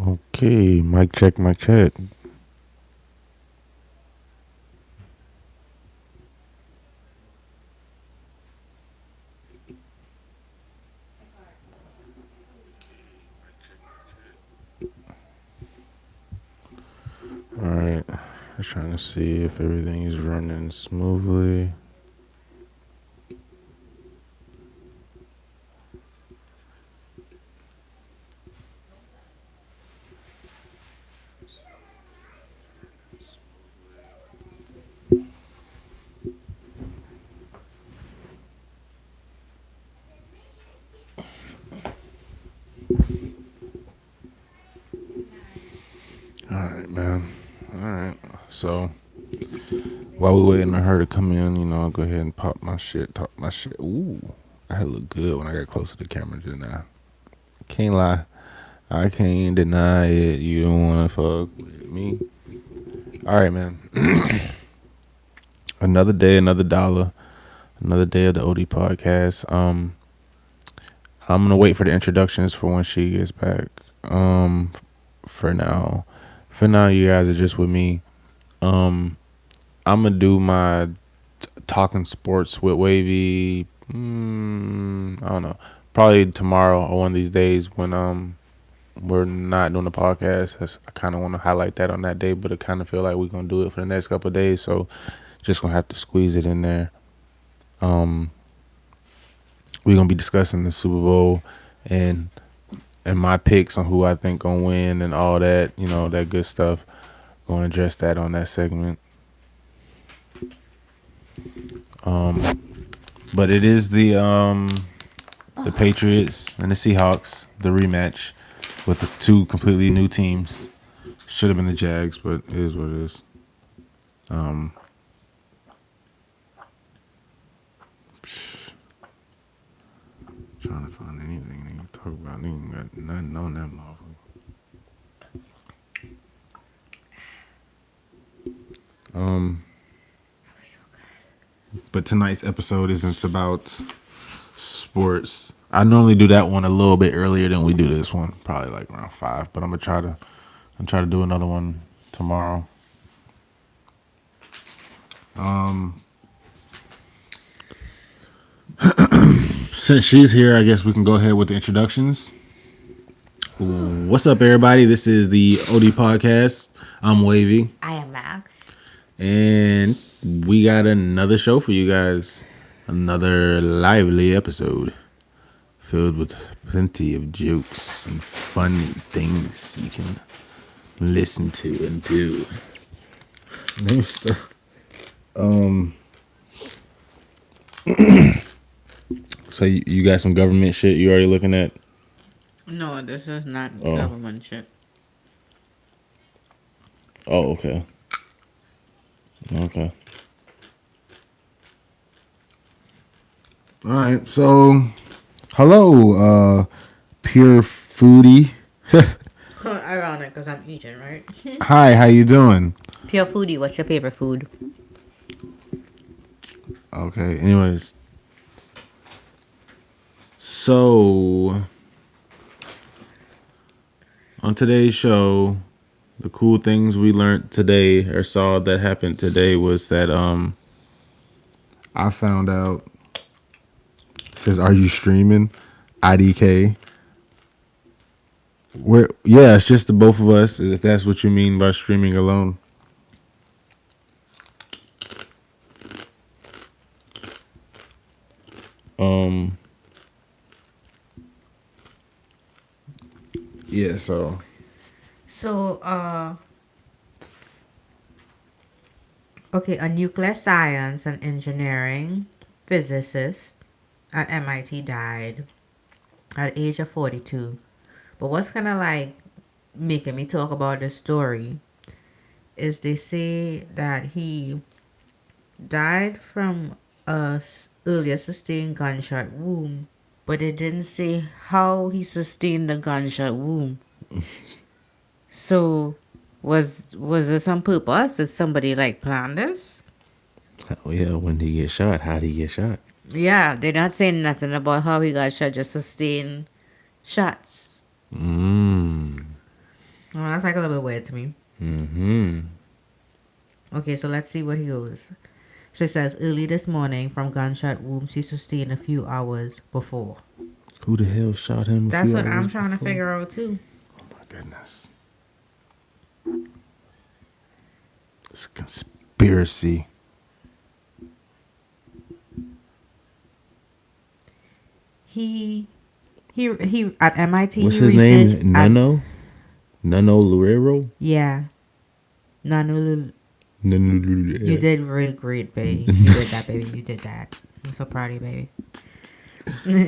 Okay, mic check, mic check. All right, just trying to see if everything is running smoothly. All right, man. All right. So while we waiting on her to come in, I'll go ahead and pop my shit, talk my shit. Ooh, I look good when I got close to the camera just now. Can't lie. I can't deny it. You don't want to fuck with me. All right, man. Another day, another dollar, another day of the OD podcast. I'm gonna wait for the introductions for when she gets back. For now, you guys are just with me. I'm gonna do my talking sports with Wavy. I don't know. Probably tomorrow or one of these days when we're not doing the podcast. I kind of want to highlight that on that day, but I kind of feel like we're gonna do it for the next couple of days. So just gonna have to squeeze it in there. We're gonna be discussing the Super Bowl and my picks on who I think gonna win and all that. That good stuff. Gonna address that on that segment. But it is the Patriots and the Seahawks, the rematch with the two completely new teams. Should have been the Jags, but it is what it is. Trying to find anything to talk about. Nigga got nothing on that motherfucker. But tonight's episode isn't about sports. I normally do that one a little bit earlier than we do this one, probably like around 5. But I'm gonna try to do another one tomorrow. Since she's here, I guess we can go ahead with the introductions. What's up, everybody? This is the OD podcast. I'm Wavy. I am Max. And we got another show for you guys. Another lively episode filled with plenty of jokes and funny things you can listen to and do. So you got some government shit you already looking at? No, this is not government shit. Oh, okay. Okay. All right. So, hello, pure foodie. Ironic, because I'm eating, right? Hi, how you doing? Pure foodie, what's your favorite food? Okay. Anyways, so on today's show, the cool things we learned today or saw that happened today was that I found out. It says, "Are you streaming?" IDK. Yeah, it's just the both of us. If that's what you mean by streaming alone. Yeah. So. So, okay, a nuclear science and engineering physicist at MIT died at the age of 42. But what's kind of like making me talk about this story is they say that he died from a earlier sustained gunshot wound, but it didn't say how he sustained the gunshot wound. So, was this on purpose? Did somebody like plan this? Oh yeah, when he get shot, how'd he get shot? Yeah, they're not saying nothing about how he got shot, just sustained shots. Mmm. Well, that's like a little bit weird to me. Mm-hmm. Okay, so let's see what he goes. So it says early this morning from gunshot wounds he sustained a few hours before. Who the hell shot him a That's few what hours I'm trying to before? figure out too. Oh my goodness. It's a conspiracy. He at MIT What's he his researched name? at Nano? Nano Lurero? yeah. Nanu, you Nano. did real great, baby. You did that, baby. You did that. I'm so proud of you, baby.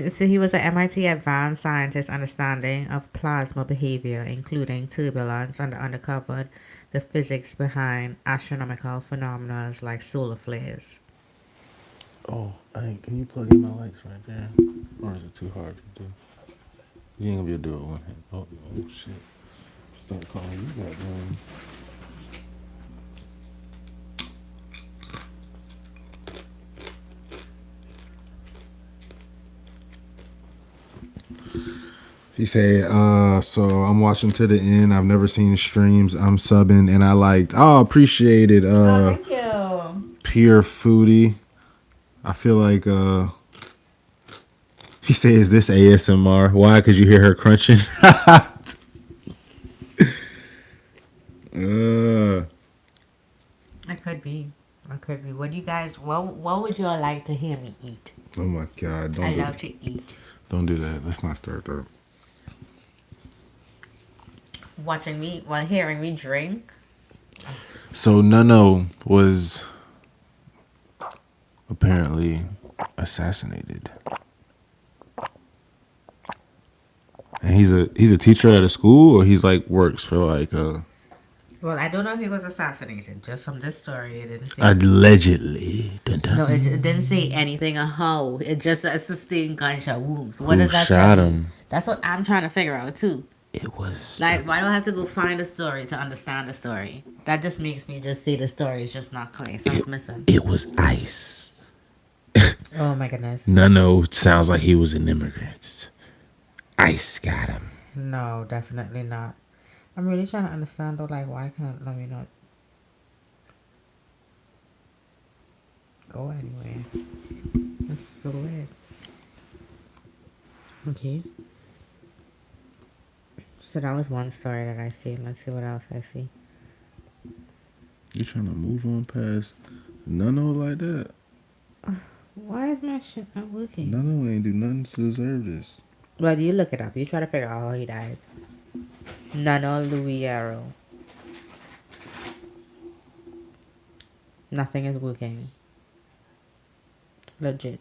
So he was an MIT advanced scientist understanding of plasma behavior, including turbulence, and uncovered the physics behind astronomical phenomena like solar flares. Oh, hey, can you plug in my lights right there? Or is it too hard to do? You ain't gonna be able to do it with one hand. Oh shit. Start calling you goddamn. He said, so I'm watching to the end. I've never seen streams. I'm subbing and I liked. Oh, appreciate it. Thank you. Pure foodie. I feel like he said, is this ASMR? Why? Because you hear her crunching. uh, I could be. I could be. What do you guys? What would you all like to hear me eat? oh my God! I love to eat. Don't do that. Let's not start that. Watching me while hearing me drink. So Nano was apparently assassinated, and he's a teacher at a school, or he's like works for like a Well, I don't know if he was assassinated. Just from this story, it didn't say. allegedly. Dun, dun. No, it didn't say anything of how. It just says sustained gunshot wounds. What Who does that shot tell you? him? That's what I'm trying to figure out too. It was Like, why do I have to go find a story to understand the story? That just makes me just say the story is just not clear. Something's missing. it was ICE. Oh my goodness. Nano sounds like he was an immigrant. ICE got him. No, definitely not. I'm really trying to understand though, like, why can't let me not go anywhere? That's so weird. Okay. So that was one story that I see. Let's see what else I see. You trying to move on past Nano like that? Why is my shit not working? Nano ain't do nothing to deserve this. Well, you look it up. You try to figure out how he died. Nano Luiero. Nothing is working. Legit.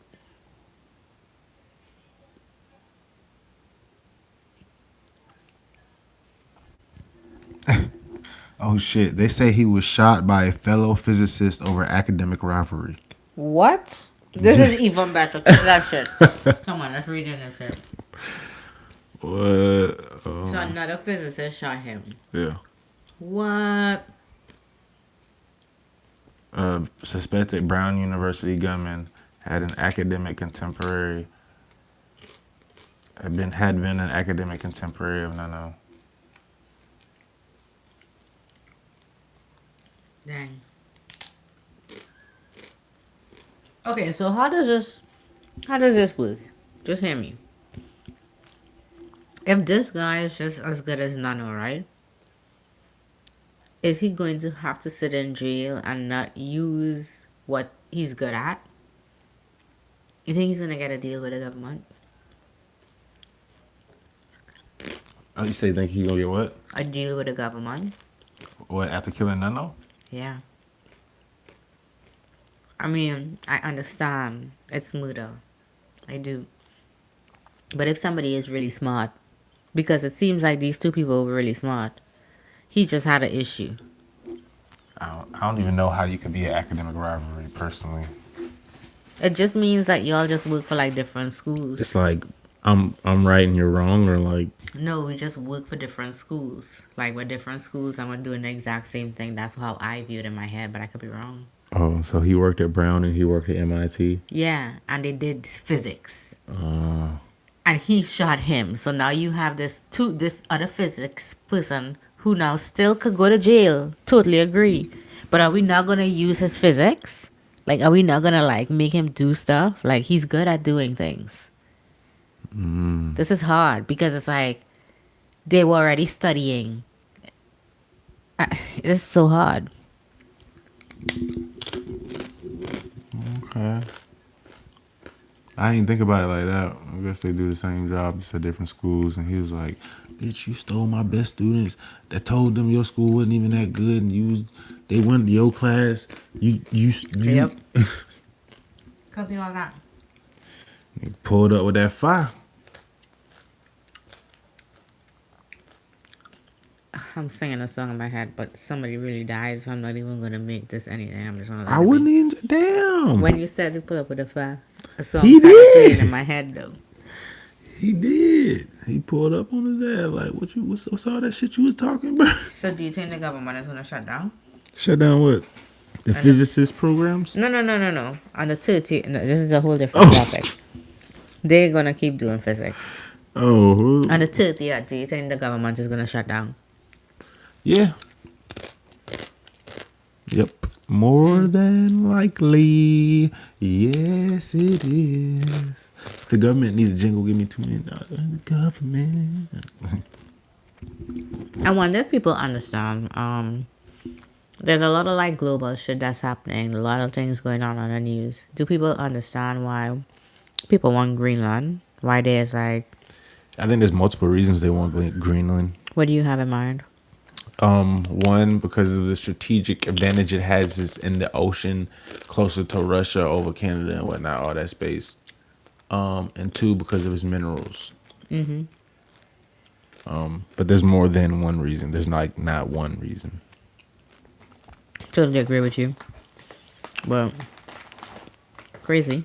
Oh shit! They say he was shot by a fellow physicist over academic rivalry. What? This is even better. Keep that shit. Come on, let's read in this shit. What? So another physicist shot him. Yeah. What? Suspected Brown University gunman had an academic contemporary. Had been an academic contemporary of Nano. Dang. Okay, so how does this work? Just hear me. If this guy is just as good as Nano, right? Is he going to have to sit in jail and not use what he's good at? You think he's gonna get a deal with the government? Oh, you say think he gonna get what? A deal with the government? What after killing Nano? Yeah. I mean, I understand it's murder. I do. But if somebody is really smart, because it seems like these two people were really smart, he just had an issue. I don't even know how you could be an academic rivalry personally. It just means that y'all just work for like different schools. It's like I'm right and you're wrong, or like, No, we just work for different schools. Like with different schools, I'm doing the exact same thing. That's how I view it in my head, but I could be wrong. oh, so he worked at Brown and he worked at MIT. Yeah, and they did physics. Uh, And he shot him. So now you have this other physics person who now still could go to jail. Totally agree. But are we not gonna use his physics? Like, are we not gonna like make him do stuff? Like, he's good at doing things. This is hard because it's like they were already studying. It's so hard. okay. I didn't think about it like that. I guess they do the same job, just at different schools. And he was like, "Bitch, you stole my best students. That told them your school wasn't even that good, and they went to your class. You Yep. Copy all that. He pulled up with that fire. I'm singing a song in my head, but somebody really died, so I'm not even gonna make this anything. I'm just gonna I let it be. wouldn't even. Damn. When you said to pull up with a fly, a song He started playing in did. my head though. He did. He pulled up on his ass like, what's all that shit you was talking about? So do you think the government is gonna shut down? Shut down what? The And the, physicist programs? no. On the 30th, no, this is a whole different Oh, topic. They're gonna keep doing physics. oh, On the 30th, do you think the government is gonna shut down? yeah. Yep. More than likely. Yes, it is. If the government need a jingle, give me $2 million. The government. I wonder if people understand. There's a lot of like global shit that's happening. A lot of things going on the news. Do people understand why people want Greenland? Why there's like, I think there's multiple reasons they want Greenland. what do you have in mind? One, because of the strategic advantage it has is in the ocean, closer to Russia, over Canada and whatnot, all that space. And two, because of its minerals. But there's more than one reason. There's not one reason. Totally agree with you. But crazy.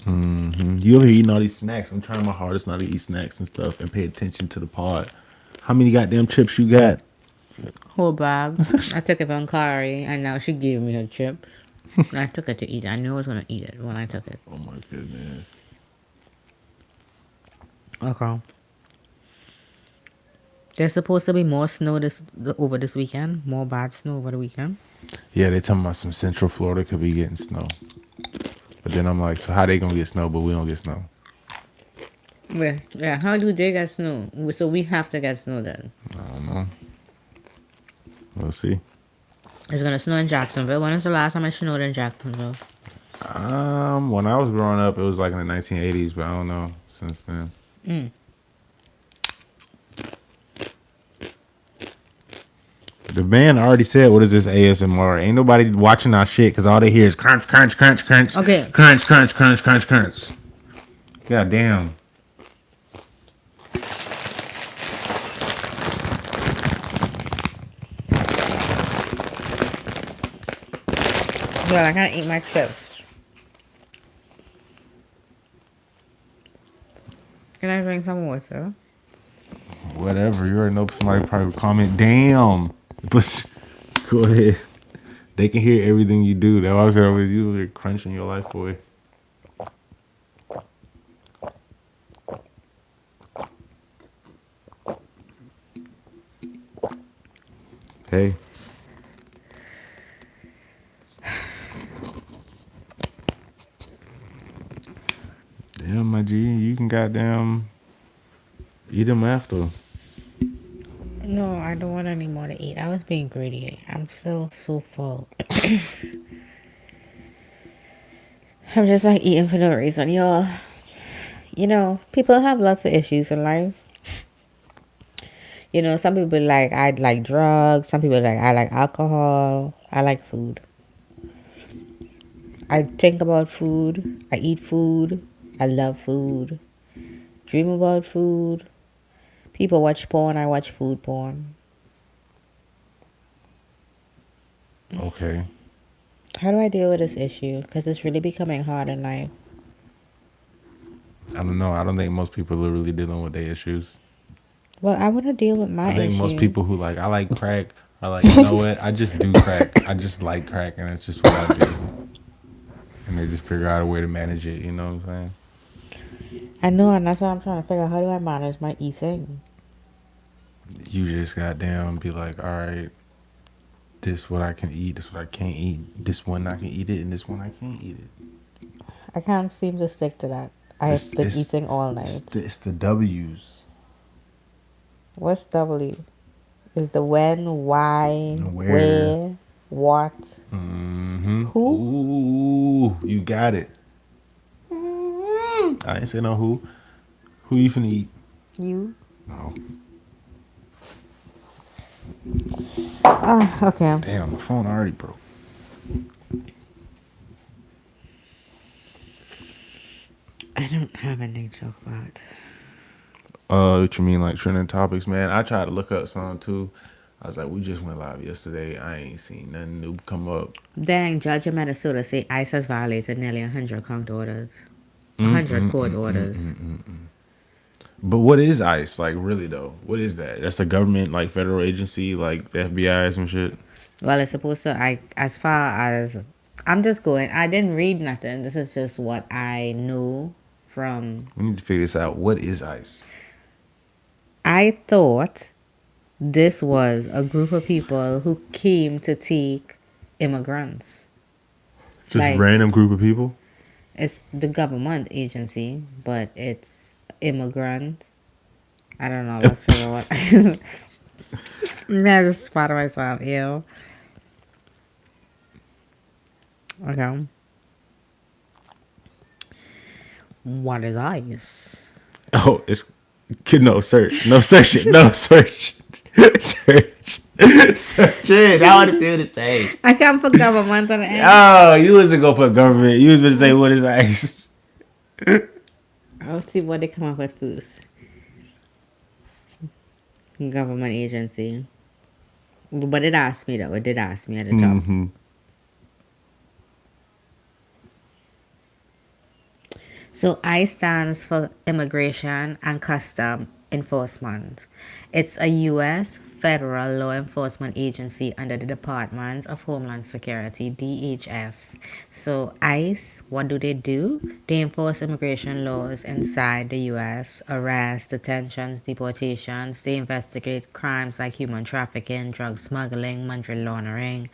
You over here eating all these snacks. I'm trying my hardest not to eat snacks and stuff and pay attention to the pod. How many goddamn chips you got? Whole bag. I took it from Kari, and now she gave me her chips. I took it to eat. I knew I was gonna eat it when I took it. Oh my goodness. Okay. There's supposed to be more snow over this weekend. More bad snow over the weekend. Yeah, they talking about some Central Florida could be getting snow. But then I'm like, so how they gonna get snow, but we don't get snow? Yeah. How do they get snow? So we have to get snow then. I don't know. We'll see. It's gonna snow in Jacksonville. When is the last time it snowed in Jacksonville? When I was growing up, it was like in the 1980s, but I don't know since then. The band already said, "What is this ASMR?" Ain't nobody watching our shit because all they hear is crunch, crunch, crunch, crunch, Okay. crunch, crunch, crunch, crunch, crunch. God damn. Well, I can't eat my chips. Can I drink some water? Whatever. You already know somebody probably would comment. Damn. But go ahead. They can hear everything you do. That was always you were crunching your life away. Hey. Damn, my G, you can goddamn eat them after. No, I don't want any more to eat. I was being greedy. I'm still so full. I'm just like eating for no reason, y'all. You know, people have lots of issues in life. You know, some people like I like drugs. Some people like I like alcohol. I like food. I think about food. I eat food. I love food. Dream about food. People watch porn. I watch food porn. Okay. How do I deal with this issue? Because it's really becoming hard in life. I don't know. I don't think most people are really dealing with their issues. Well, I want to deal with my I think most issue. people who like I like crack are like, you know what? I just do crack. I just like crack, and it's just what I do. And they just figure out a way to manage it. You know what I'm saying? I know, and that's what I'm trying to figure out. How do I manage my eating? You just goddamn be like, all right, this what I can eat, this what I can't eat, this one I can eat it, and this one I can't eat it. I can't seem to stick to that. I've It's been it's eating all it's night. it's the W's. What's W? Is the when, why, Where? where, what, Mm-hmm. who? Ooh, you got it. I ain't say no who. Who you finna eat? You. No. Okay. Damn, the phone already broke. I don't have anything to talk about. What you mean like trending topics, man? I tried to look up some too. I was like, we just went live yesterday. I ain't seen nothing new come up. Dang, judge in Minnesota say ICE has violated nearly 100 court orders. 100 court orders. But what is ICE like, really though? What is that? That's a government like federal agency, like the FBI or some shit. Well, it's supposed to, as far as, I'm just going, I didn't read nothing. This is just what I knew from, We need to figure this out. What is ICE? I thought this was a group of people who came to take immigrants. Just Like, random group of people. it's the government agency, but it's immigrant. I don't know. Let's figure what. I just spotted myself. Ew. Okay. What is ice? Oh, it's no search, no search, no search, search, search it. I want to see what it say. I can't put government on the end. Oh, you wasn't gonna put government. You was gonna say what is ICE? I'll see what they come up with first. Government agency. But it asked me though. It did ask me at the top. So I stands for Immigration and Custom Enforcement. It's a U.S. federal law enforcement agency under the Department of Homeland Security, DHS. So ICE, what do? They enforce immigration laws inside the U.S., arrest, detentions, deportations. They investigate crimes like human trafficking, drug smuggling, money laundering,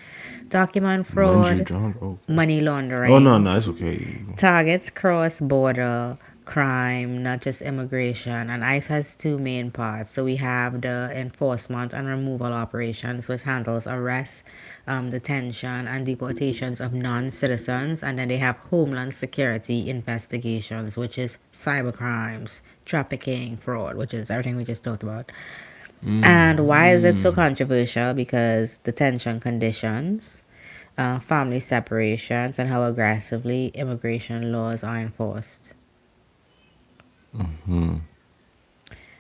document Bungee fraud, jump. Okay. money Oh no, laundering. no, it's okay. Targets cross-border crime, not just immigration. And ICE has two main parts. So we have the enforcement and removal operations, which handles arrests, detention, and deportations of non-citizens. And then they have homeland security investigations, which is cyber crimes, trafficking, fraud, which is everything we just talked about. And why is it so controversial? Because detention conditions, family separations, and how aggressively immigration laws are enforced. And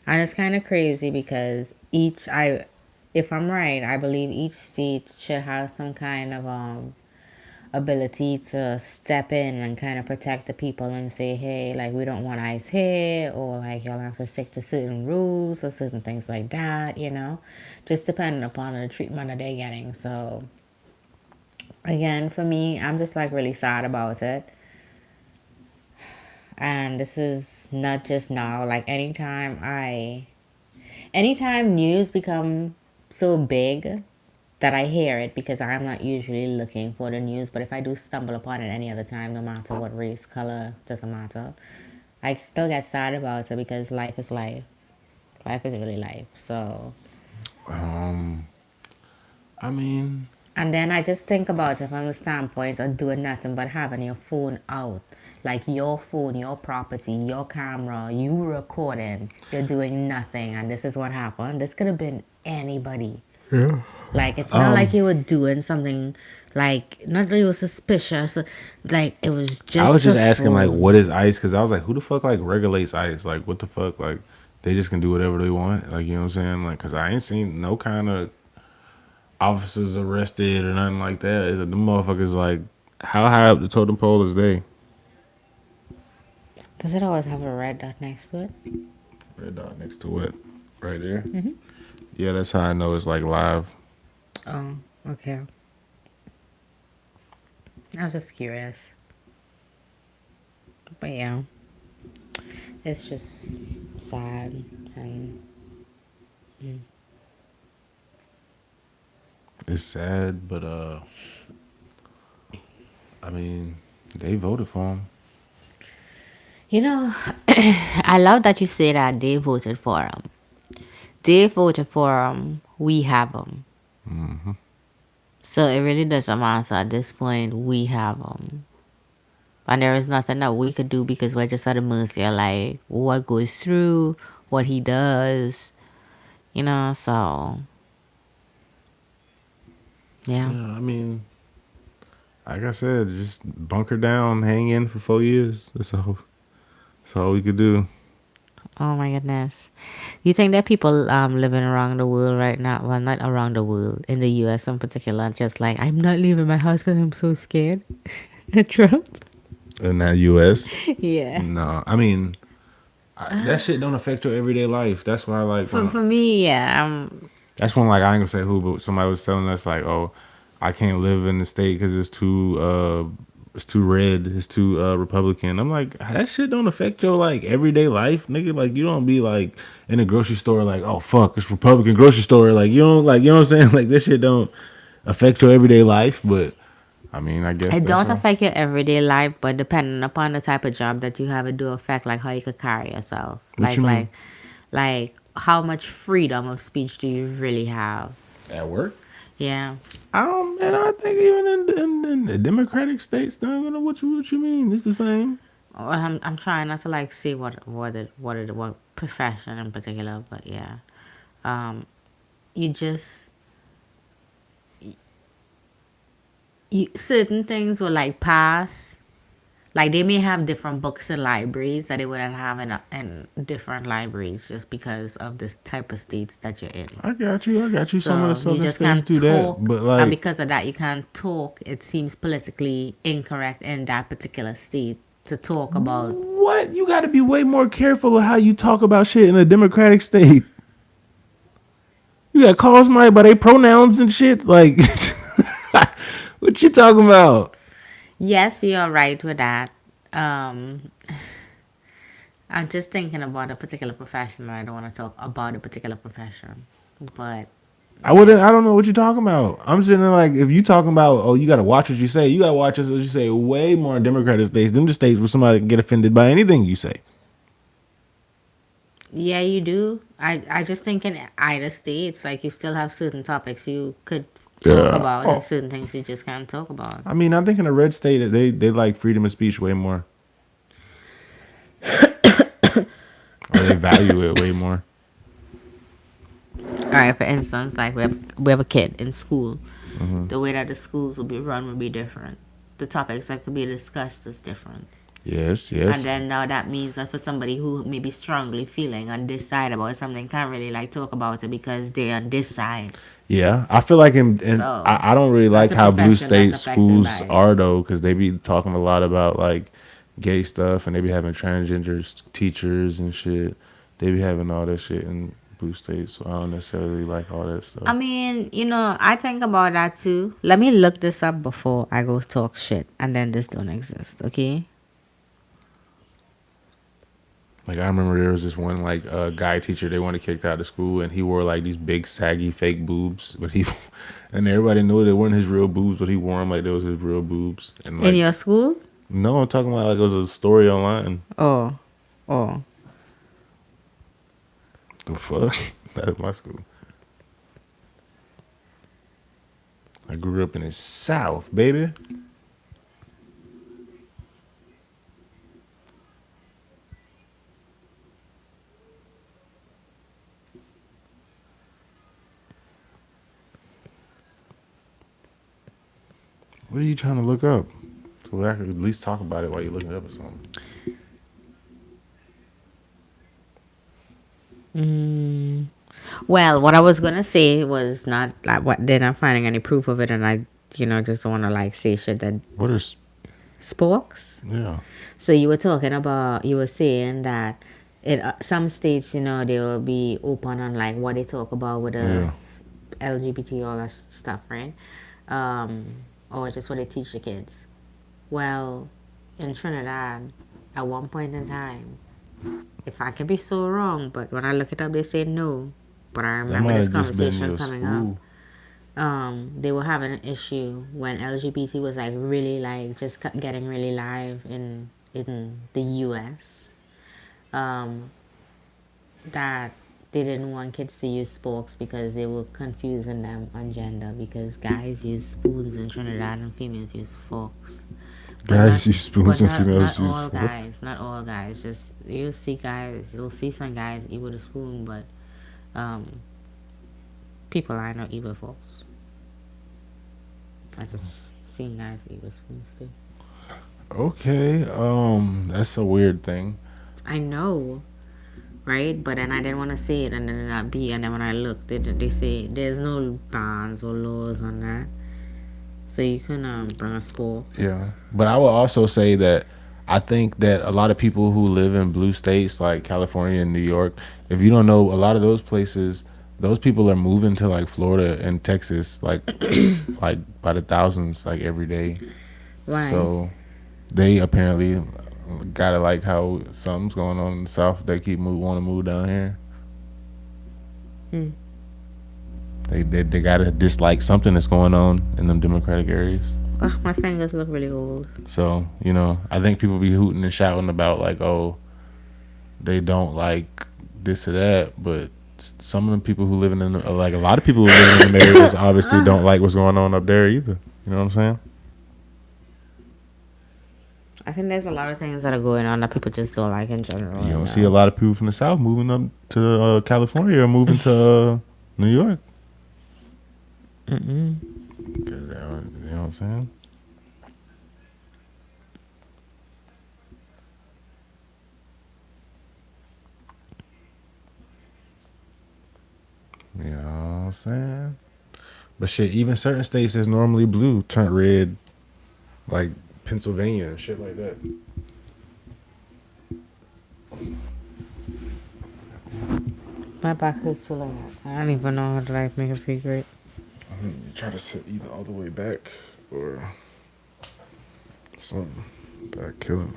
it's kind of crazy because if I'm right, I believe each state should have some kind of ability to step in and kind of protect the people and say, hey, like we don't want ICE here, or like y'all have to stick to certain rules or certain things like that, just depending upon the treatment that they're getting. So again, for me, I'm just like really sad about it. And this is not just now, like anytime news become so big that I hear it, because I'm not usually looking for the news, but if I do stumble upon it any other time, no matter what race, color, doesn't matter, I still get sad about it because life is life. Life is really life. So, I mean, and then I just think about it from the standpoint of doing nothing but having your phone out. Like your phone, your property, your camera, you recording, you're doing nothing, and this is what happened. This could have been anybody. yeah. Like, it's not like you were doing something, like, not that you were suspicious. Like, it was I was just just a asking like, phone. what is ICE? Because I was like, who the fuck like regulates ICE? Like, what the fuck? Like, they just can do whatever they want. Like, you know what I'm saying? Like, because I ain't seen no kind of officers arrested or nothing like that. The motherfuckers like How high up the totem pole is they? Does it always have a red dot next to it? Red dot next to what? Right there. Yeah, that's how I know it's like live. Oh, okay. I was just curious. But yeah, it's just sad. And It's sad, but I mean, they voted for him. you know, I love that you say that they voted for him. They voted for him. We have him. So it really doesn't matter at this point. We have him. And there is nothing that we could do because we're just at the mercy of like what goes through, what he does, so yeah. Yeah, I mean, like I said, just bunker down, hang in for 4 years. That's all we could do. Oh my goodness. You think that people living around the world right now, well, not around the world, in the US in particular, just like, I'm not leaving my house because I'm so scared? Trump? In that U.S., Yeah. no, I mean, that shit don't affect your everyday life. That's why, like, For me, yeah. that's when, like, I ain't gonna say who, but somebody was telling us, like, oh, I can't live in the state because it's too red, it's too Republican. I'm like, that shit don't affect your like everyday life, nigga. Like, you don't be like in a grocery store, like, oh fuck, it's Republican grocery store. Like, you don't like, you know what I'm saying? Like, this shit don't affect your everyday life, but I mean, I guess It that's don't all. affect your everyday life, but depending upon the type of job that you have, it do affect like how you could carry yourself. What you mean? Like how much freedom of speech do you really have? At work? Yeah. And I think even in the Democratic states, I don't know what you mean. It's the same. Well, I'm trying not to like say what profession in particular, but yeah. Um, you just certain things will like pass. Like they may have different books in libraries that they wouldn't have in different libraries just because of this type of states that you're in. I got you. I got you. Some of the So you southern just states can't do that, talk, but and like, because of that, you can't talk. It seems politically incorrect in that particular state to talk about. what? You got to be way more careful of how you talk about shit in a democratic state. You got to call somebody by their pronouns and shit. Like, what you talking about? Yes, you're right with that. Um, I'm just thinking about a particular profession, and I don't want to talk about a particular profession. But I yeah, wouldn't. I don't know what you're talking about. I'm sitting there like, if you talking about, oh, you got to watch what you say. You got to watch what you say. Way more in democratic states. Them the states where somebody can get offended by anything you say. yeah, you do. I just think in either states, like you still have certain topics you could talk Yeah. about, and Oh, certain things you just can't talk about. I mean, I think in a red state they like freedom of speech way more, or they value it way more. All right, for instance, like we have a kid in school. The way that the schools will be run will be different. The topics that could be discussed is different. Yes, And yes. then now that means that for somebody who may be strongly feeling on this side about something can't really like talk about it because they're on this side. Yeah, I feel like So I don't really that's like a how blue profession that's state affected schools by are this. though, because they be talking a lot about like gay stuff, and they be having transgender teachers and shit. They be having all that shit in blue state, so I don't necessarily like all that I stuff. mean, I think about that too. Let me look this up before I go talk shit and then this don't exist, okay? Like I remember there was this one like guy teacher they wanted kicked out of school, and he wore like these big saggy fake boobs, but he and everybody knew they weren't his real boobs, but he wore them like they was his real boobs, and In like your school? no, I'm talking about like it was a story online. Oh. Oh. The fuck? That is my school. I grew up in the South, baby. What are you trying to look up? So I could at least talk about it while you're looking it up or something. Well, what I was gonna say was not like what they're not finding any proof of it, and I just don't want to like say shit that What is? spokes. Yeah. So you were saying that some states, they will be open on like what they talk about with the Yeah. LGBT, all that stuff, right? Or just what they teach the kids. Well, in Trinidad, at one point in time, if I could be so wrong, but when I look it up, they say no. But I That remember might this have just been conversation your coming up. school. They were having an issue when LGBT was like really like just getting really live in the U.S. Um, that they didn't want kids to use sporks because they were confusing them on gender because guys use spoons in Trinidad and females use forks. But not Guys use but spoons and not females not use all forks. guys. Not all guys. Just you'll see some guys eat with a spoon, but um people I know eat with forks. I just seen guys eat with spoons too. Okay. That's a weird thing. I know, right? But then I didn't want to say it, and then not be. And then when I looked, they say there's no bans or laws on that, so you can bring a spork. Yeah. But I will also say that I think that a lot of people who live in blue states like California and New York, if you don't know, a lot of those places, those people are moving to like Florida and Texas, like by the thousands, like every day. Why? So they apparently gotta like how something's going on in the South. They keep want to move down here. Hmm. They gotta dislike something that's going on in them Democratic areas. Oh, my fingers look really old. So I think people be hooting and shouting about like, oh, they don't like this or that, but some of the people who live in like a lot of people who live in them areas obviously don't like what's going on up there either. You know what I'm saying? I think there's a lot of things that are going on that people just don't like in general. You don't see a lot of people from the South moving up to California or moving to New York. Because you know what I'm saying? You know what I'm saying? But shit, even certain states that's normally blue turn red, like Pennsylvania and shit like that. My back hurts so like that. I don't even know how to like make it feel great. I mean, you try to sit either all the way back or something. Back killing.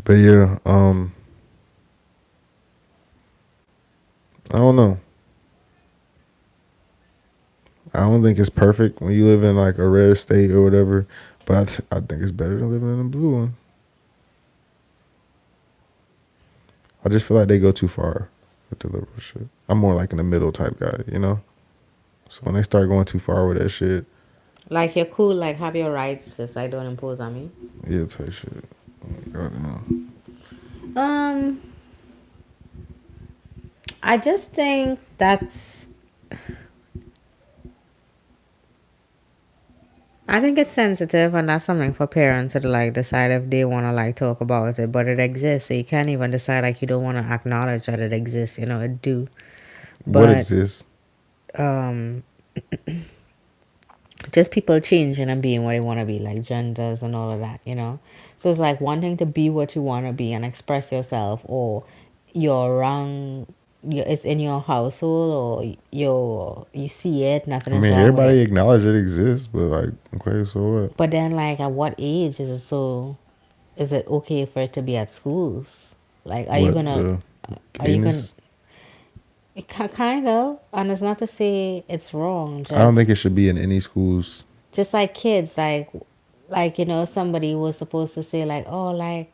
But yeah, I don't know. I don't think it's perfect when you live in like a red state or whatever, but I think it's better than living in a blue one. I just feel like they go too far with the liberal shit. I'm more like in the middle type guy. So when they start going too far with that shit, Like you're cool, like have your rights, just like don't impose on me. yeah, type shit. God, no. Um, I just think I think it's sensitive and that's something for parents to like decide if they want to like talk about it, but it exists. So you can't even decide like you don't want to acknowledge that it exists. It do. What But is this? um, just people changing and being what they want to be, like genders and all of that. So it's like wanting to be what you want to be and express yourself, or you're wrong. It's in your household, or you see it. Nothing I is mean, wrong with everybody it. acknowledge it exists, but like, okay, so what? But then, like, at what age is it so? Is it okay for it to be at schools? Like, What the are you gonna, gayness? kind of? And it's not to say it's wrong. I don't think it should be in any schools. Just like kids, like somebody was supposed to say like, oh, like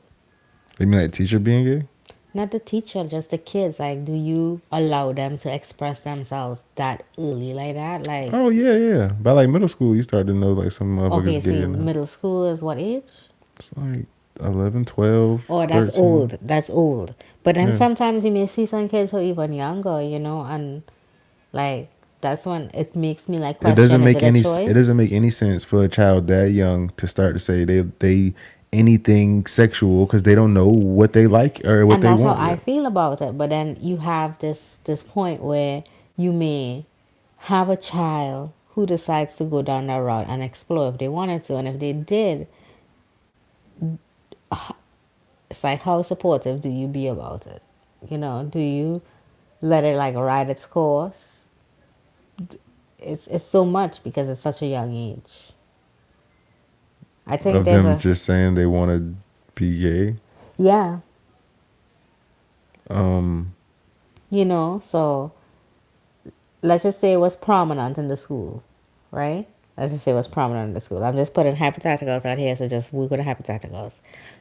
You mean like teacher being gay? not the teacher, just the kids. Like, do you allow them to express themselves that early like that? Like, Oh yeah, yeah. By like middle school, you start to know like some okay, motherfuckers gay see, in that. middle school is what age? It's like 11, 12, Oh, that's 13. old. That's old. But then Yeah. sometimes you may see some kids who are even younger, and like that's when it makes me like It question: doesn't is make it a any it choice? doesn't make any sense for a child that young to start to say they anything sexual because they don't know what they like or what And they that's how want I yet. feel about it. But then you have this point where you may have a child who decides to go down that route and explore if they wanted to. And if they did, it's like, how supportive do you be about it? Do you let it like ride its course? It's so much because it's such a young age. I think Of there's them a, just saying they want to be gay. yeah, Um, so let's just say it was prominent in the school, right? Let's just say it was prominent in the school. I'm just putting hypotheticals out here, so just work with the hypotheticals.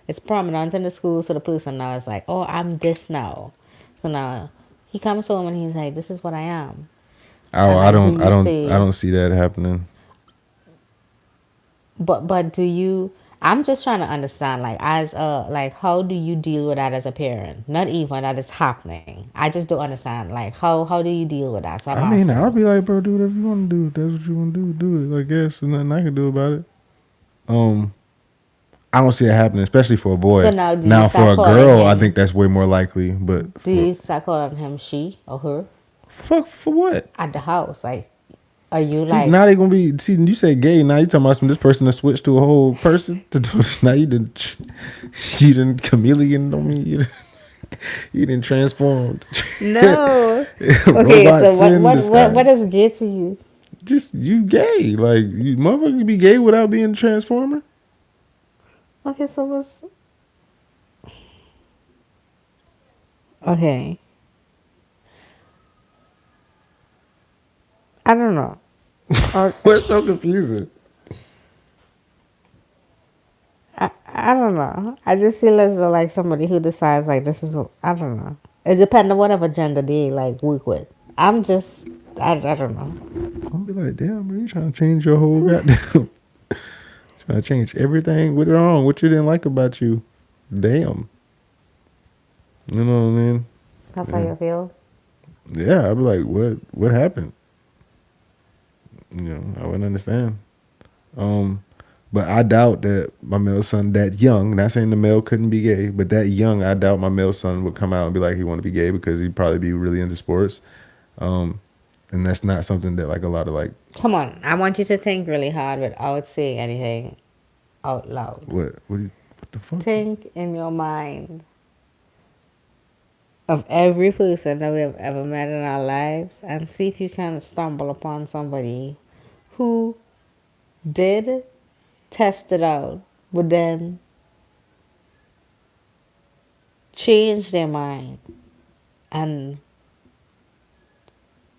It's prominent in the school, so the person now is like, oh, I'm this now. So now he comes home and he's like, this is what I am. oh, And like, do you I say, don't see that happening. but do you, I'm just trying to understand, like, as a, like, how do you deal with that as a parent? Not even that it's happening. I just don't understand, like, how do you deal with that? So I'm I mean, asking I'll you. be like, bro, do whatever you want to do. If that's what you want to do it. I guess there's nothing I can do about it. Um, I don't see it happening, especially for a So boy. now, do you Now, for start a calling girl, I think him? that's way more likely. But Do for you start calling him she or her fuck, for what? at the house? Like, are you He, like, now they gonna be. See, you say gay. Now you talking about this person to switch to a whole person. Now you didn't. You didn't chameleon on me. You didn't transform. no? Okay, Robot so sin what disguise. is gay to you? Just you gay. Like you motherfucker can be gay without being a transformer. Okay, so what's okay? I don't know. Or What's so confusing? I don't know. I just feel as though like somebody who decides like this is I don't know. It depends on whatever gender they like work with. I'm just I don't know. I'll be like, damn, bro, you trying to change your whole goddamn trying to change everything. What's wrong? What you didn't like about you? Damn. You know what I mean? That's how Yeah. you feel. Yeah, I'd be like, what happened? I wouldn't understand. Um, but I doubt that my male son that young, not saying the male couldn't be gay, but that young, I doubt my male son would come out and be like he want to be gay because he'd probably be really into sports. Um, and that's not something that like a lot of like Come on, I want you to think really hard without saying anything out loud. what the fuck? Think in your mind of every person that we have ever met in our lives and see if you can stumble upon somebody who did test it out but then change their mind and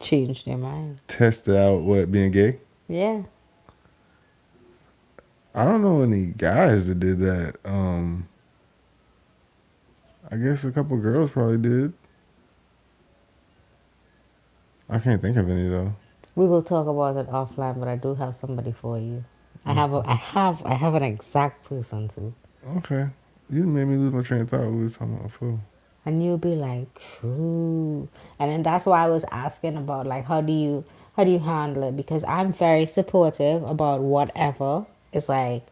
change their mind. Tested out what being gay? Yeah. I don't know any guys that did that. I guess a couple girls probably did. I can't think of any though. We will talk about it offline, but I do have somebody for you. I have an exact person too. Okay. You made me lose my train of thought. What we was talking about before. And you'll be like, true. And then that's why I was asking about like how do you handle it? Because I'm very supportive about whatever. It's like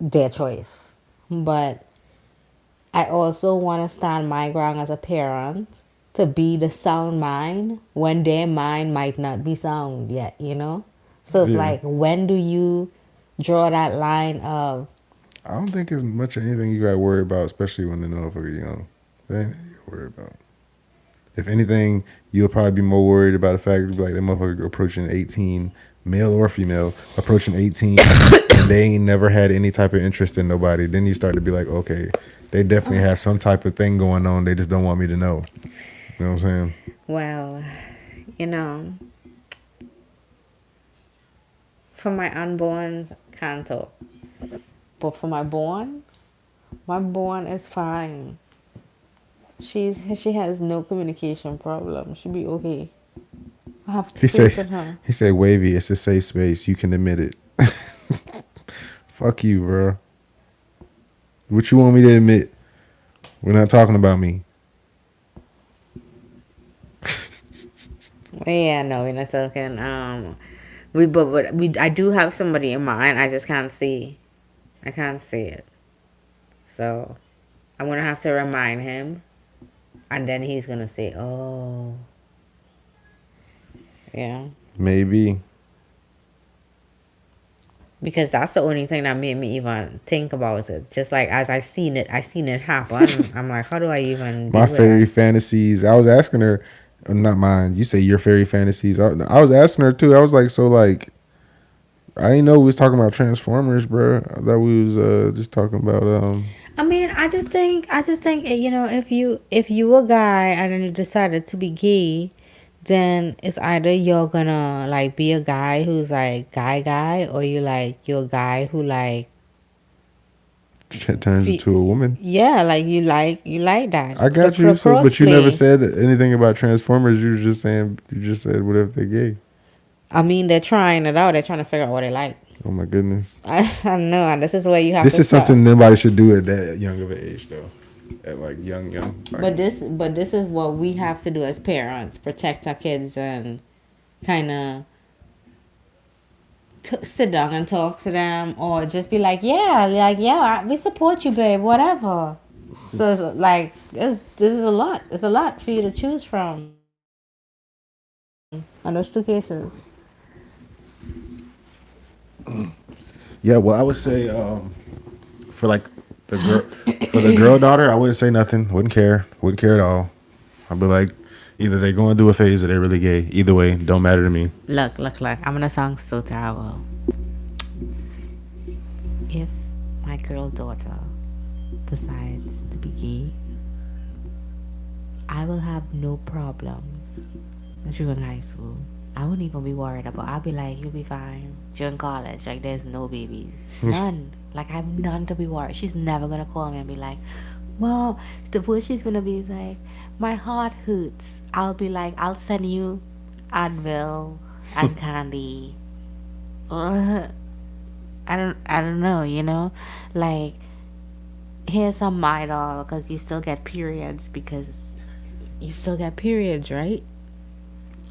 their choice. But I also want to stand my ground as a parent to be the sound mind when their mind might not be sound yet. So it's Yeah. like, when do you draw that line of, I don't think it's much anything you gotta worry about, especially when the motherfucker young. There ain't nothing you gotta worry about. If anything, you'll probably be more worried about the fact that like that motherfucker approaching 18, male or female, approaching 18, and they ain't never had any type of interest in nobody. Then you start to be like, okay, they definitely have some type of thing going on. They just don't want me to know. You know what I'm saying? well, you know, for my unborns, can't talk. But for my born is fine. She has no communication problem. She be okay. I have He faith say, in her. he say, wavy. It's a safe space. You can admit it. Fuck you, bro. What you want me to admit? We're not talking about me. Yeah, no, we're not talking. I do have somebody in mind. I just can't see. I can't see it. So I'm gonna have to remind him, and then he's gonna say, "Oh." Yeah. Maybe. Because that's the only thing that made me even think about it. Just like as I seen it happen. I'm like, how do I even My deal with fairy that? fantasies. I was asking her, not mine. You say your fairy fantasies. I was asking her too. I was like, so like, I didn't know we was talking about Transformers, bro. I thought we was just talking about I mean, I just think you know, if you a guy and then you decided to be gay, then it's either you're gonna like be a guy who's like guy, or you're a guy who like turns fe- into a woman. yeah, like you like that I got the you. So, but you never crossplay. said anything about Transformers. You were just saying. You just said, what if they're gay? I mean, they're trying it out. They're trying to figure out what they like. Oh my goodness. I know, and this is where you have This to is start. something nobody should do at that young of an age, though. At like young. Like, But this is what we have to do as parents: protect our kids and kind of sit down and talk to them, or just be like, yeah, we support you, babe, whatever. So it's like this is a lot. It's a lot for you to choose from. And those two cases. yeah. Well, I would say for like the girl for the girl daughter, I wouldn't say nothing. Wouldn't care. Wouldn't care at all. I'd be like, either they going through a phase or they're really gay. Either way, don't matter to me. Look. I'm gonna sound so terrible. If my girl daughter decides to be gay, I will have no problems during high school. I wouldn't even be worried about. I'll be like, you'll be fine during college. Like, there's no babies, none. Like, I have none to be worried. She's never gonna call me and be like, "Mom," the worst she's gonna be is like, "My heart hurts." I'll be like, "I'll send you Advil and candy." Ugh. I don't know. You know, like here's some Midol because you still get periods because you still get periods, right?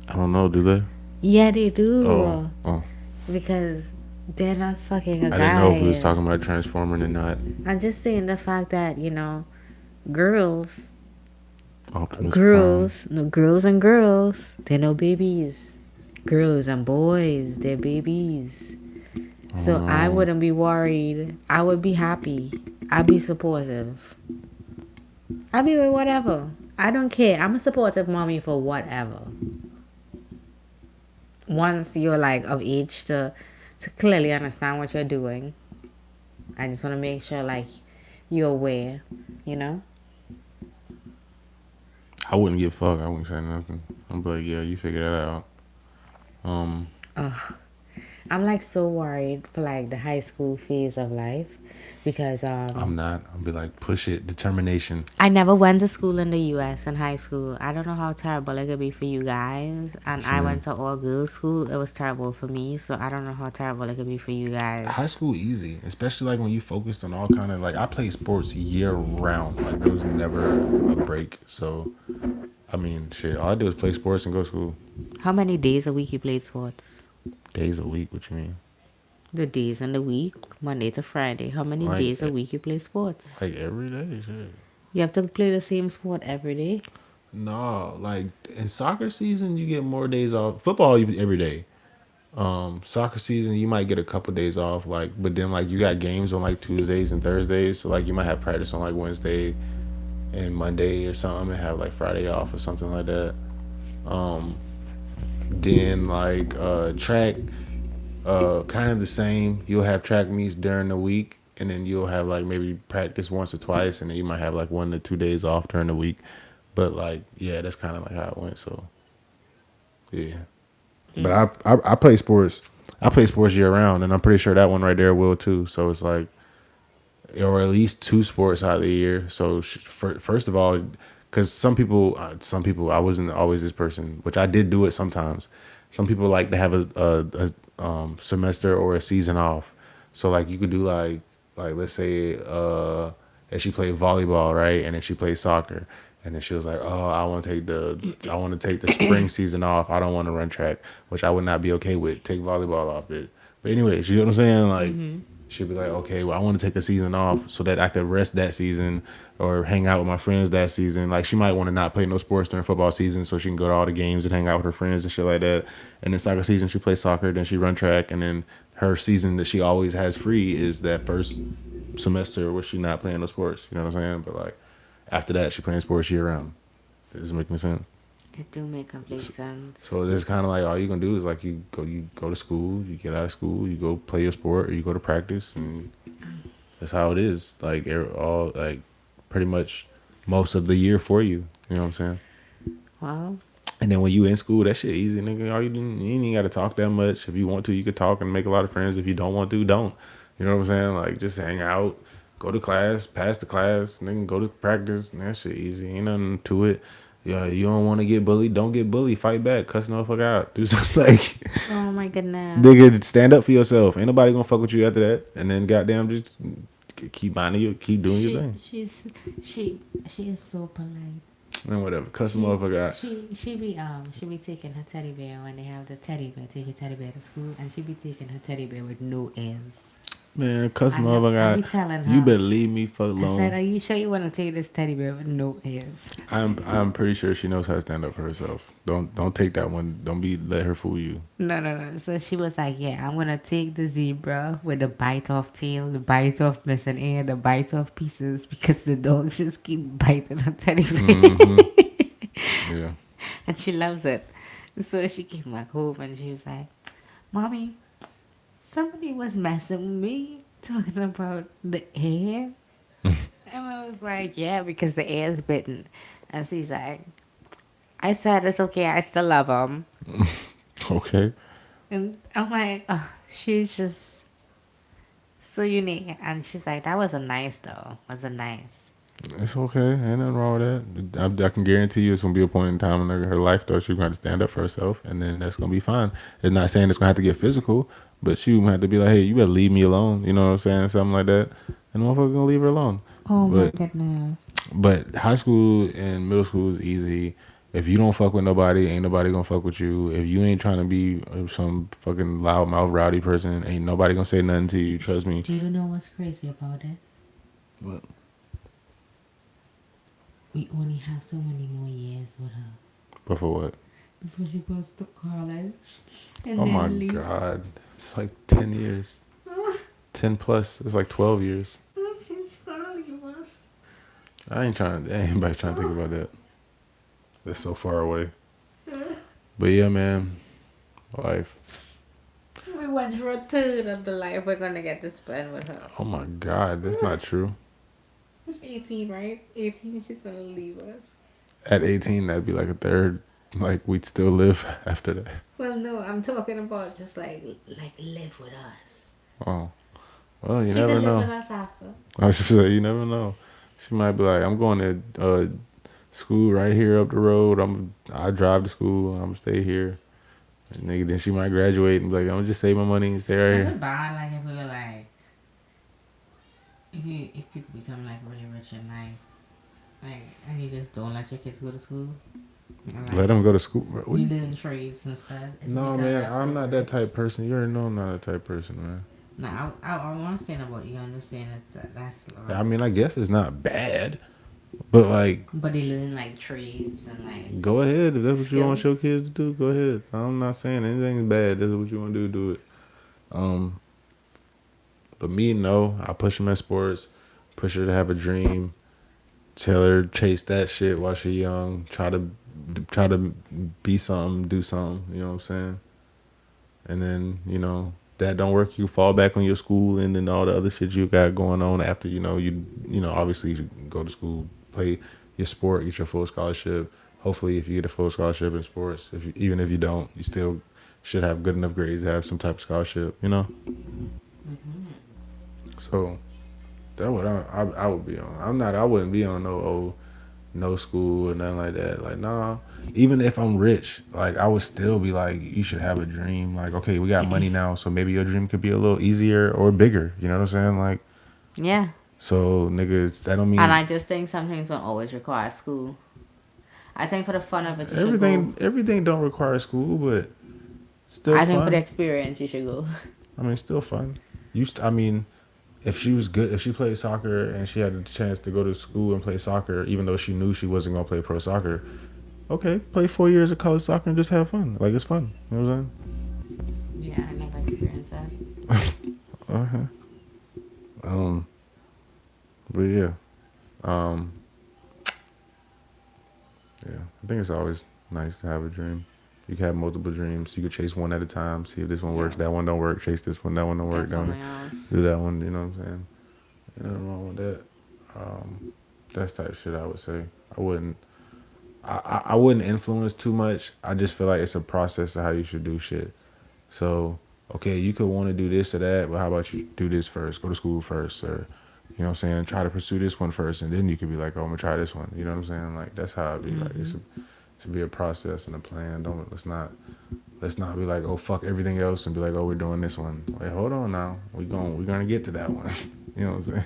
I don't know. Do they? Yeah, they Oh, do. oh. Because they're not fucking a I didn't know if we was guy. talking about Transforming or not. I'm just saying the fact that, you know, girls, Optimus Prime. no, girls and girls, they're no babies. Girls and boys, they're babies. So I Oh, wouldn't be worried. I would be happy. I'd be supportive. I'd be with whatever. I don't care. I'm a supportive mommy for whatever. Once you're like of age to clearly understand what you're doing, I just want to make sure like you're aware, you know? I wouldn't give a fuck. I wouldn't say nothing. I'm like, yeah, you figure that out. Um, I'm like so worried for like the high school phase of life because I'm not. I'll be like, push it, determination. I never went to school in the US in high school. I don't know how terrible it could be for you guys. And What you I mean? went to all girls school. It was terrible for me, so I don't know how terrible it could be for you High guys. school easy, especially like when you focused on all kind of like I played sports year round. Like there was never a break. So I mean, shit. All I did was play sports and go to school How many days a week you played sports? days a week. What you mean? The days in the week, Monday to Friday. How many Like days a week you play sports? like every day, shit. You have to play the same sport every day. No, like in soccer season, you get more days off. Football, you every day. Soccer season, you might get a couple days off. Like, but then like you got games on like Tuesdays and Thursdays, so like you might have practice on like Wednesday and Monday or something, and have like Friday off or something like that. Um, then like track, kind of the same. You'll have track meets during the week, and then you'll have like maybe practice once or twice, and then you might have like 1 to 2 days off during the week. But like, yeah, that's kind of like how it went. So yeah. But I play sports. I play sports year round, and I'm pretty sure that one right there will too. So it's like, or at least two sports out of the year. So first of all, because some people, I wasn't always this person, which I did do it sometimes. Some people like to have a semester or a season off. So like you could do like let's say that she played volleyball, right, and then she played soccer. And then she was like, "Oh, I want to take the spring season off. I don't want to run track, which I would not be okay with. Take volleyball off it. But anyways, you know what I'm saying? Like, she'll be like, okay, well, I want to take a season off so that I could rest that season or hang out with my friends that season. Like she might want to not play no sports during football season so she can go to all the games and hang out with her friends and shit like that. And then soccer season, she plays soccer, then she run track, and then her season that she always has free is that first semester where she not playing no sports. You know what I'm saying? But like after that, she playing sports year round. It doesn't make any sense. It do make complete sense. So it's kind of like all you gonna do is like you go to school, you get out of school, you go play your sport, or you go to practice, and that's how it is. Like all like pretty much most of the year for you. You know what I'm saying? Well, And then when you in school, that shit easy, nigga. All you ain't got to talk that much. If you want to, you could talk and make a lot of friends. If you don't want to, don't. You know what I'm saying? Like just hang out, go to class, pass the class, then go to practice. And that shit easy. Ain't nothing to it. Yeah, you don't want to get bullied. Don't get bullied. Fight back. Cuss no fuck out. Do something like, oh my goodness. nigga, stand up for yourself. Ain't nobody gonna fuck with you after that. And then goddamn, just keep minding you, keep doing your thing. She is so polite. And whatever. Cuss the motherfucker out. She be taking her teddy bear when they have the teddy bear. Take your teddy bear to school, and she be taking her teddy bear with no ears. Man, cuss the I motherfucker be out. telling her. You better leave me fuck I alone. said, "Are you sure you want to take this teddy bear with no ears?" I'm pretty sure she knows how to stand up for herself. Don't take that one. Don't let her fool you. No. So she was like, "Yeah, I'm gonna take the zebra with the bite off tail, the bite off missing ear, the bite off pieces because the dogs just keep biting her teddy bear." Yeah. And she loves it. So she came back home and she was like, "Mommy, somebody was messing with me talking about the air." And I was like, "Yeah, because the air is bitten." And she's like, "I said it's okay. I still love him." Okay. And I'm like, "Oh, she's just so unique." And she's like, "That wasn't nice though. Wasn't nice." It's okay. Ain't nothing wrong with that. I can guarantee you it's gonna be a point in time in her life though she's gonna have to stand up for herself, and then that's gonna be fine. It's not saying it's gonna have to get physical, but she gonna have to be like, hey, you better leave me alone. You know what I'm saying? Something like that. And the motherfucker gonna leave her alone. Oh my But goodness. But high school and middle school is easy. If you don't fuck with nobody, ain't nobody gonna fuck with you. If you ain't trying to be some fucking loudmouth rowdy person, ain't nobody gonna say nothing to you. Trust me. Do you know what's crazy about this? What? We only have so many more years with her But for what? before she goes to college. And Oh then my leaves. god. It's like 10 years. 10 plus. It's like 12 years. She's gonna leave us. Ain't anybody trying to think about that. That's so far away. But yeah, man. Life. We went through a third of the life we're gonna get to spend with her. Oh my god. That's not true. It's 18, right? 18, she's gonna leave us. At 18, that'd be like a third. Like, we'd still live after that. Well, no, I'm talking about just like live with us. Oh. Well, you She never can live with know. us after. I was just say, you never know. She might be like, I'm going to school right here up the road. I drive to school. I'm going to stay here. And nigga, then she might graduate and be like, I'm going to just save my money and stay right Is here. it bad like if we were like if people become like really rich in like and you just don't let your kids go to school? And, like, Let them go to school. Bro. What you do you- learn trades instead. If you No, become man, that I'm rich not that type person. You already know I'm not that type person, man. No, I want to say about you understand that's I mean, I guess it's not bad. But, like, but they learn like trades and like go ahead. If that's what you want skills. your kids to do, go ahead. I'm not saying anything's bad. That's what you want to do it. But me, no. I push them in sports, push her to have a dream, tell her chase that shit while she young, try to be something, do something, you know what I'm saying? And then, that don't work, you fall back on your school and then all the other shit you got going on after, obviously you go to school, play your sport, get your full scholarship. Hopefully if you get a full scholarship in sports, even if you don't, you still should have good enough grades to have some type of scholarship. So that what I would be on. I wouldn't be on no school or nothing like that. Like, nah. Even if I'm rich, like I would still be like, you should have a dream. Like, okay, we got money now, so maybe your dream could be a little easier or bigger. You know what I'm saying? Like, Yeah. so niggas, that don't mean And I just think some things don't always require school. I think for the fun of it, you should go. everything don't require school, but still I fun. think for the experience, you should go. I mean, still fun. I mean, if she was good, if she played soccer and she had the chance to go to school and play soccer, even though she knew she wasn't gonna play pro soccer, okay, play 4 years of college soccer and just have fun. Like it's fun. You know what I'm Yeah, I never experienced that. saying? Uh-huh. Um, but yeah, um, yeah. I think it's always nice to have a dream. You can have multiple dreams. You could chase one at a time. See if this one works. Yeah, That one don't work. Chase this one. That one don't work. get Don't something else. do that one. You know what I'm saying? Ain't nothing wrong with that. Um, that's type of shit I would say. I wouldn't. I wouldn't influence too much. I just feel like it's a process of how you should do shit. So, okay, you could want to do this or that, but how about you do this first? Go to school first, or you know what I'm saying? Try to pursue this one first, and then you could be like, oh, I'm gonna try this one. You know what I'm saying? Like that's how I'd be. Like it should be a process and a plan. Don't let's not be like, oh fuck everything else and be like, oh we're doing this one. Wait, hold on now. We're gonna get to that one. You know what I'm saying?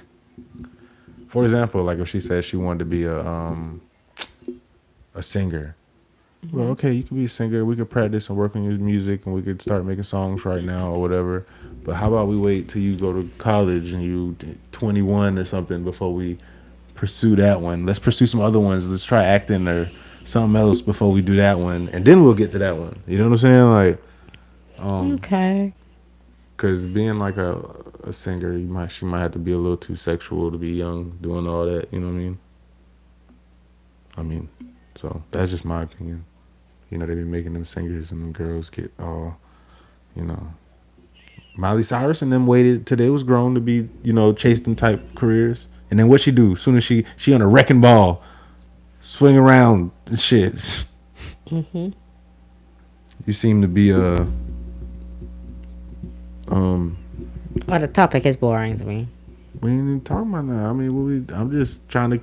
For example, like if she said she wanted to be a singer. Well, okay, you could be a singer. We could practice and work on your music, and we could start making songs right now or whatever. But how about we wait till you go to college and you 21 or something before we pursue that one? Let's pursue some other ones. Let's try acting or something else before we do that one, and then we'll get to that one. You know what I'm saying? Like, Okay. because being like a singer, she might have to be a little too sexual to be young doing all that. You know what I mean? I mean, so that's just my opinion. You know, they be making them singers and them girls get all, you know. Miley Cyrus and them waited till they was grown to be, you know, chase them type careers. And then what she do? As soon as she on a wrecking ball, swing around and shit. You seem to be Oh, the topic is boring to me. we ain't even talking about that. I mean, I'm just trying to,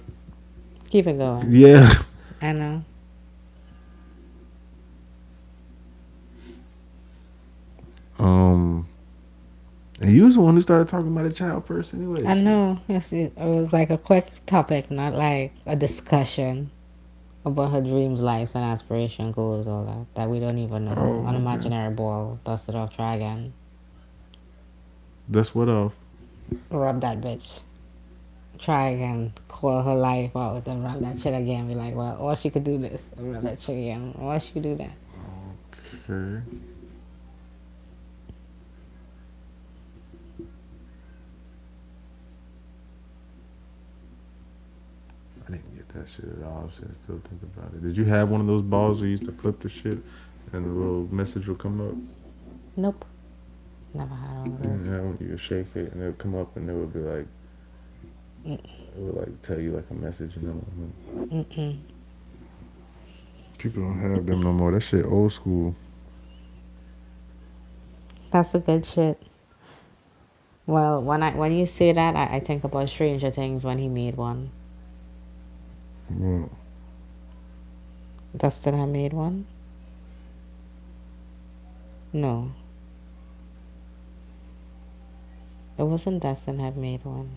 Keep it going. yeah. I know. Um, and you was the one who started talking about a child first, anyway. I know. It was like a quick topic, not like a discussion about her dreams, lives, and aspiration goals, all that we don't even know. Oh, An okay. imaginary ball, dust it off, try again. That's what off. Rub that bitch. Try again. Call her life out and rub that shit again. Be like, well, or she could do this. And rub that shit again. Or she could do that. Okay. I didn't get that shit at all. I still think about it. Did you have one of those balls where you used to flip the shit and the little message would come up? Nope. Never had all of this. Yeah, you would shake it and it would come up and it would be like, it would like tell you like a message, you know. People don't have them no more. That shit old school. That's a good shit. Well, when you say that, I think about Stranger Things when he made one. Well, Dustin had made one? No. It wasn't Dustin had made one.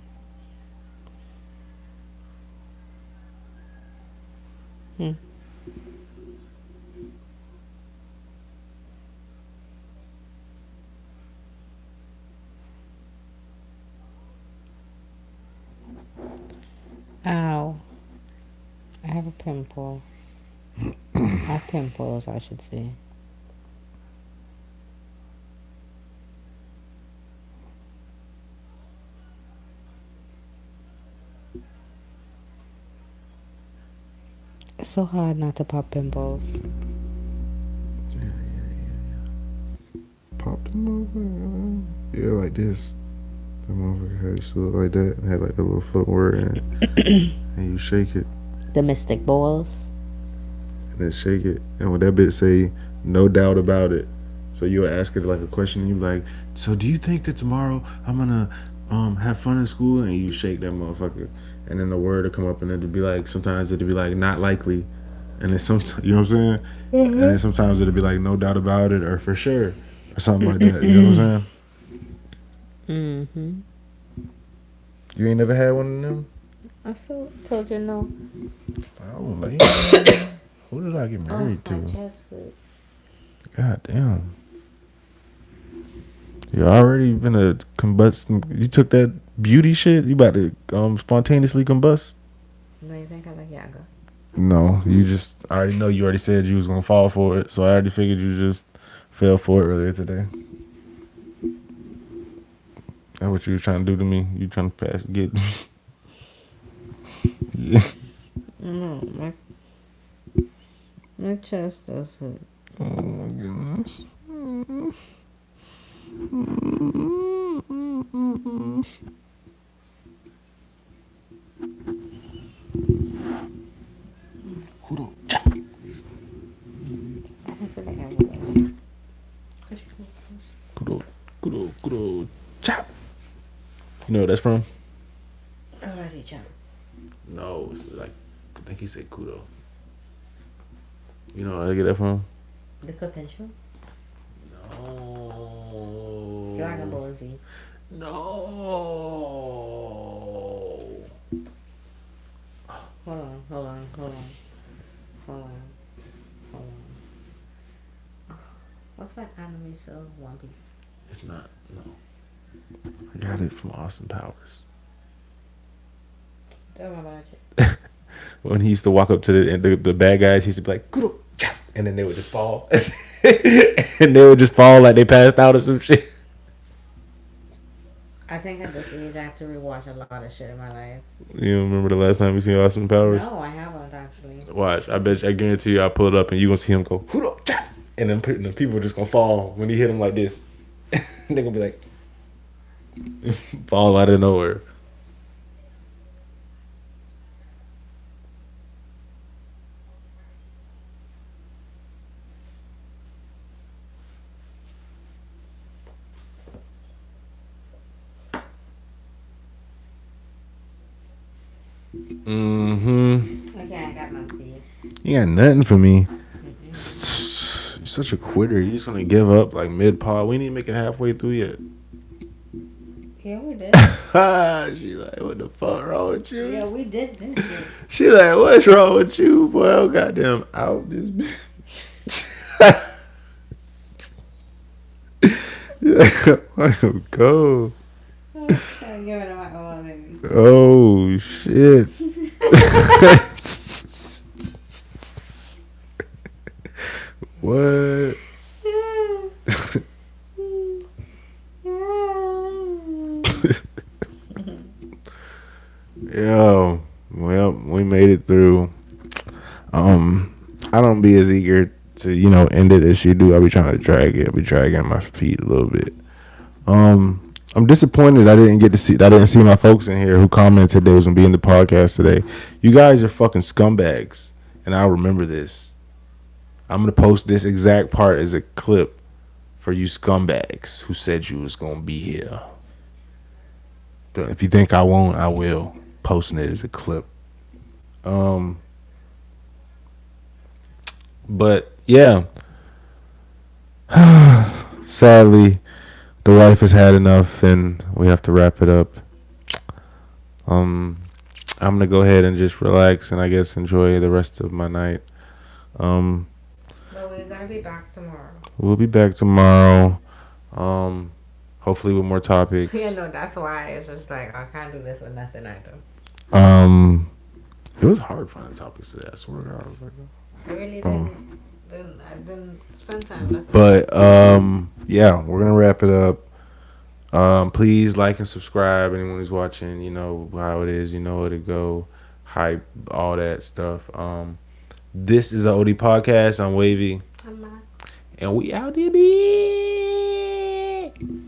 Ow. I have a pimple. I have pimples, I should say. It's so hard not to pop pimples. pop them over. Yeah, like this. The motherfucker had used to look like that and had like the little footwork in it. And you shake it The mystic balls. and then shake it. And when that bitch say, no doubt about it. So you'll ask it like a question and you be like, so do you think that tomorrow I'm gonna have fun in school? And you shake that motherfucker. And then the word will come up and it'll be like, sometimes it'll be like, not likely. And then sometimes, you know what I'm saying? And then sometimes it'll be like, no doubt about it or for sure or something like that. You know what I'm saying? You ain't never had one of them? I still told you no. Oh, man. Who did I get married My to? chest hurts. God damn. You already been a combust. You took that beauty shit. You about to spontaneously combust. No, you think I look younger? No, you just. I already know. You already said you was gonna fall for it, so I already figured you just fell for it earlier today. That's what you was trying to do to me. You trying to get. Yeah. No, my chest does hurt. Oh my goodness. Kudo, I don't feel like I will. kudo, kudo, chop. You know what that's from? Karate chop. No, it's like I think he said kudo. You know where I get that from? The cooking show. No. Dragon Ball Z. No. Hold on. Hold on. What's that anime show? One Piece. It's not. No. I got it from Austin Powers. Don't remember that shit. When he used to walk up to the bad guys, he used to be like, kudo, chop, and then they would just fall. And they would just fall like they passed out or some shit. I think at this age I have to rewatch a lot of shit in my life. You don't remember the last time you seen Austin Powers? No, I haven't actually. Watch. I bet you, I guarantee you I'll pull it up and you going to see him go, kudo, chop, and then the people are just going to fall when he hit him like this. They're going to be like, fall out of nowhere. Mm-hmm. Okay, I got my seed. You got nothing for me. You're such a quitter. You just gonna give up like mid pod. We ain't even make it halfway through yet. Yeah, we did. She like, what the fuck wrong with you? Yeah, we did this shit. She like, what's wrong with you, boy? I'm goddamn out this bitch. She like, I wanna go. I'm giving it my all, baby. Oh shit. What? Yo, well, we made it through. I don't be as eager to, end it as you do. I be trying to drag it. I be dragging my feet a little bit. I'm disappointed I didn't see my folks in here who commented they was gonna be in the podcast today. You guys are fucking scumbags, and I'll remember this. I'm gonna post this exact part as a clip for you scumbags who said you was gonna be here. But if you think I won't, I will. Posting it as a clip. But yeah. Sadly, the wife has had enough and we have to wrap it up. I'm gonna go ahead and just relax and I guess enjoy the rest of my night. But we're gonna be back tomorrow. We'll be back tomorrow. Hopefully with more topics. Yeah, no, that's why it's just like I can't do this with nothing I do. It was hard finding topics today. I swear to God. I really didn't. I didn't spend time looking. But yeah, we're gonna wrap it up. Please like and subscribe. Anyone who's watching, you know how it is. You know where to go. Hype, all that stuff. This is the OD podcast. I'm Wavy, I'm not. and we out here, bitch.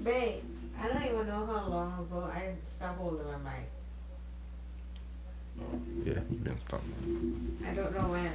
Babe, I don't even know how long ago I stopped holding my mic. Yeah, you've been stopped. I don't know when.